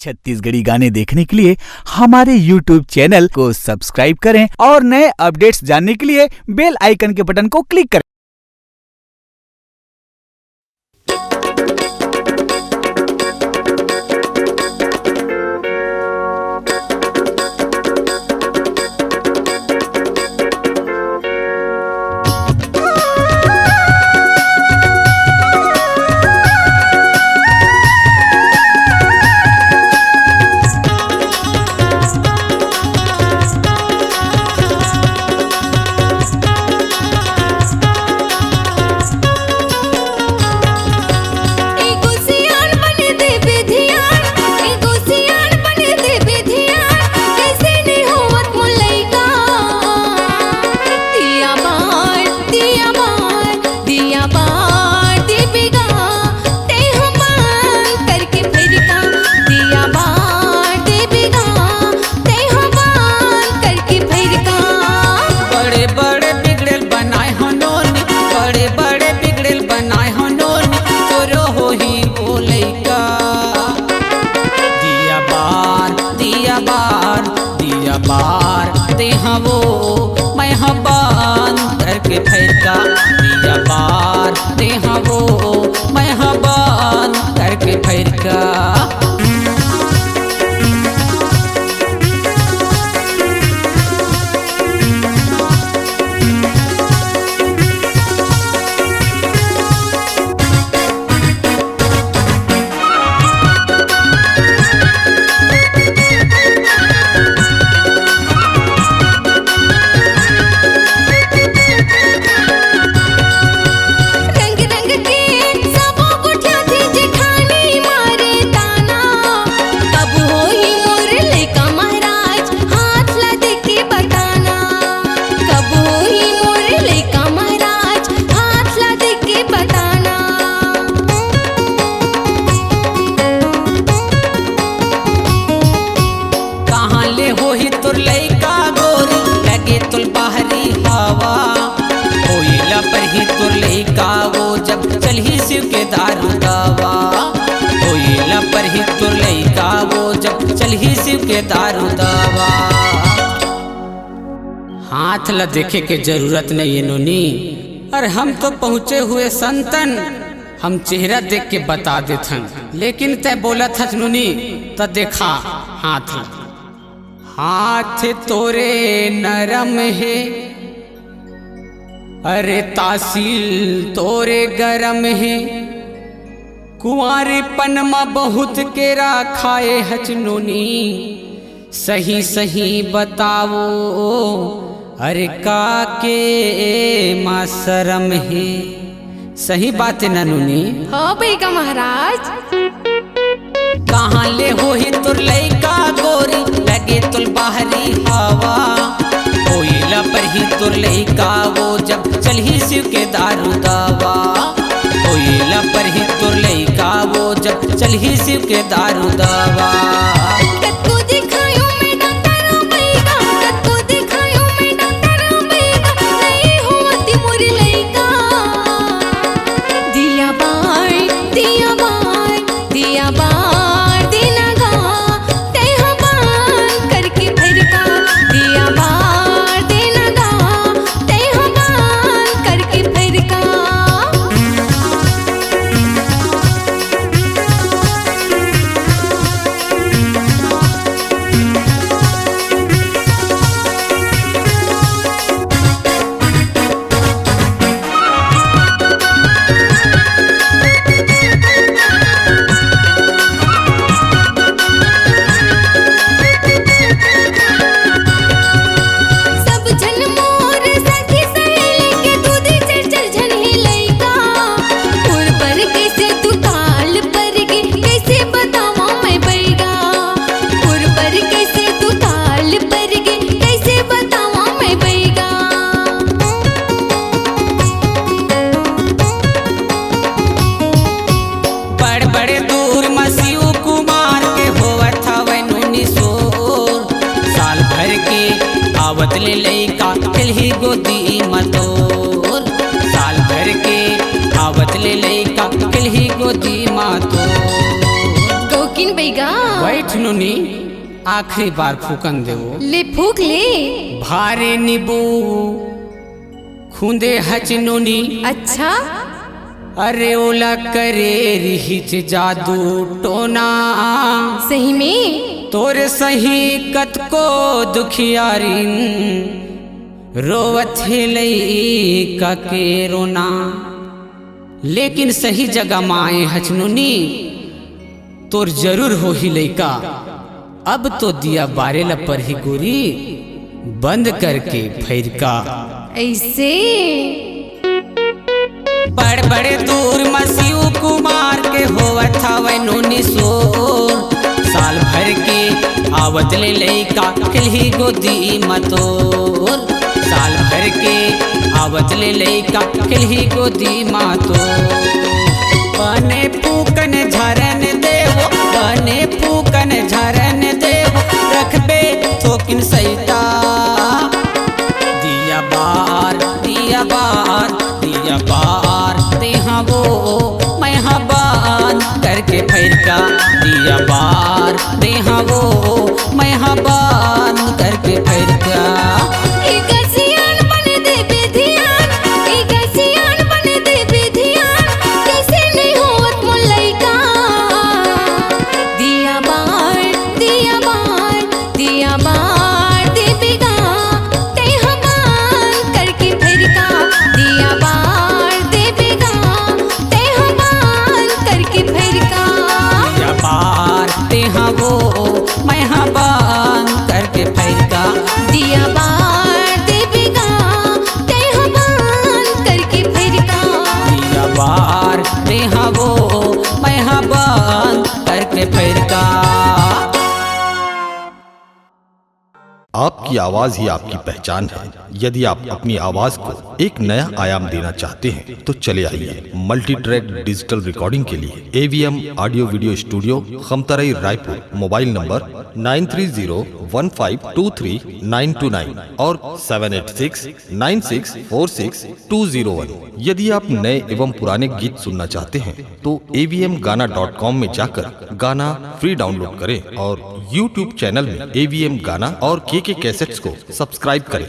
छत्तीसगढ़ी गाने देखने के लिए हमारे YouTube चैनल को सब्सक्राइब करें और नए अपडेट्स जानने के लिए बेल आइकन के बटन को क्लिक करें। बार ते वो मैं बान करके फैरका दिया बार ते वो मैं बान करके फैरका। वो जब चलही शिव के दारू दावा कोयला पर ही तो लइका वो जब चलही शिव के दारू दावा। हाथ ला देखे के जरूरत नहीं है नोनी, और हम तो पहुँचे हुए संतन, हम चेहरा देख के बता देथन, लेकिन तय बोला था नोनी तो देखा हाथ हाथ तोरे नरम है, अरे तासील तोरे गरम है, कुंवारे पनमा बहुत के राखाए हचनोनी, सही सही बताओ अरे का के माँ शरम है। सही बात है ननूनी। हाँ भैया महाराज। कहाँ ले हो ही तुर लइका गोरी, लगे तुल बाहरी हवा कोयला पर ही तुर लइका वो जब चलही शिव के दारू दावा कोयला पर ही तुर लइका वो जब चलही शिव के दारू दावा। बदले लइका खिलही गोदी मतोर साल भर के आवत ले लइका खिलही गोदी मतोर कोकिन बैगा। बैठ नुनी, आखिरी बार फूकन देवो। ले फूक ले। भारे नींबू खूंदे हच नुनी, अच्छा अरे ओला करे रिहिच जादू टोना। सही में तोरे सही कत को दुखियारिन रोवत लई का के रोना। लेकिन सही जगह माए हचनुनी, तोर जरूर हो ही लइका। अब तो दिया बारेला पर ही गोरी, बंद करके फैरका। ऐसे बड़ बड़े दूर मसीह कुमार के होवत हवे नूनी सोर। साल भर के आवत ले लइका खिलही गोदी मतोर। साल भर के आवत ले लइका खिलही गोदी मतोर। बने फूकन झरन देवो, बने फूकन झरन देवो, रखबे थोकिन सैता। दिया बार दिया बार दिया बार देहा वो मैं हबान करके फैरका। दिया बार देहा वो मैं हबान करके फैरका। आपकी आवाज ही आपकी पहचान है। यदि आप अपनी आवाज को एक नया आयाम देना चाहते हैं तो चले आइए मल्टी ट्रैक डिजिटल रिकॉर्डिंग के लिए AVM audio video studio, Khamtarai, Raipur. Mobile number 9301523929 और 7869646201। यदि आप नए एवं पुराने गीत सुनना चाहते हैं तो avmgana.com में जाकर गाना फ्री डाउनलोड करें और YouTube चैनल में AVM गाना और KK कैसेट्स को सब्सक्राइब करें।